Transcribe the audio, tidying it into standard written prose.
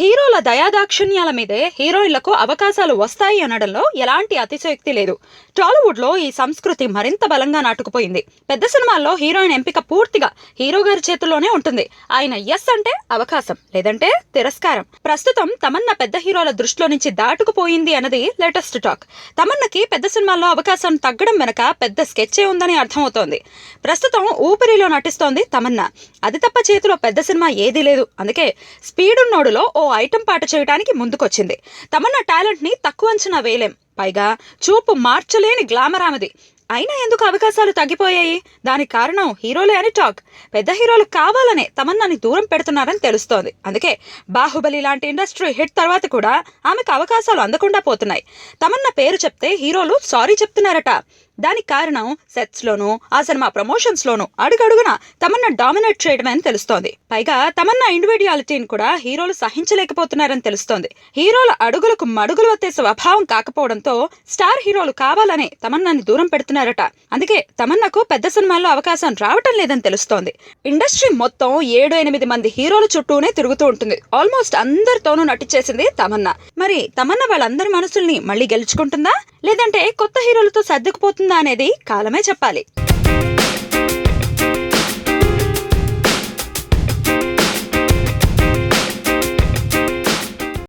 హీరోల దయాదాక్షిణ్యాల మీదే హీరోయిన్లకు అవకాశాలు వస్తాయి అనడంలో ఎలాంటి అతిశయోక్తి లేదు. టాలీవుడ్ లో ఈ సంస్కృతి మరింత బలంగా నాటుకుపోయింది. పెద్ద సినిమాల్లో హీరోయిన్ ఎంపిక పూర్తిగా హీరో గారి చేతుల్లోనే ఉంటుంది. ఆయన ఎస్ అంటే అవకాశం, లేదంటే తిరస్కారం. ప్రస్తుతం తమన్నా పెద్ద హీరోల దృష్టిలో నుంచి దాటుకుపోయింది అన్నది లేటెస్ట్ టాక్. తమన్నకి పెద్ద సినిమాల్లో అవకాశం తగ్గడం వెనక పెద్ద స్కెచ్చే ఉందని అర్థమవుతోంది. ప్రస్తుతం ఊపిరిలో నటిస్తోంది తమన్నా. అది తప్ప చేతిలో పెద్ద సినిమా ఏదీ లేదు. అందుకే స్పీడున్నోడులో ఓ ఐటెం పాట చేయడానికి ముందుకొచ్చింది. తమన్నా టాలెంట్ ని తక్కువ అంచనా వేయలేం. పైగా చూపు మార్చలేని గ్లామర్ ఆమెది. అయినా ఎందుకు అవకాశాలు తగ్గిపోయాయి? దానికి కారణం హీరోలే అని టాక్. పెద్ద హీరోలు కావాలనే తమన్నాని దూరం పెడుతున్నారని తెలుస్తోంది. అందుకే బాహుబలి లాంటి ఇండస్ట్రీ హిట్ తర్వాత కూడా ఆమెకు అవకాశాలు అందకుండా పోతున్నాయి. తమన్నా పేరు చెప్తే హీరోలు సారీ చెప్తున్నారట. దానికి కారణం సెట్స్ లోను, ఆ సినిమా ప్రమోషన్స్ లోను అడుగడుగున తమన్నా డామినేట్ చేయడమే అని తెలుస్తోంది. పైగా తమన్నా ఇండివిడ్యువాలిటీని కూడా హీరోలు సహించలేకపోతున్నారని తెలుస్తోంది. హీరోల అడుగులకు మడుగులు వత్తే స్వభావం కాకపోవడంతో స్టార్ హీరోలు కావాలని తమన్నాని దూరం పెడుతున్నారట. అందుకే తమన్నాకు పెద్ద సినిమాల్లో అవకాశం రావటం లేదని తెలుస్తోంది. ఇండస్ట్రీ మొత్తం 7-8 మంది హీరోల చుట్టూనే తిరుగుతూ ఉంటుంది. ఆల్మోస్ట్ అందరితోనూ నటించేసింది తమన్నా. మరి తమన్నా వాళ్ళందరి మనసుల్ని మళ్ళీ గెలుచుకుంటుందా, లేదంటే కొత్త హీరోలతో సర్దుకుపోతుందా అనేది కాలమే చెప్పాలి.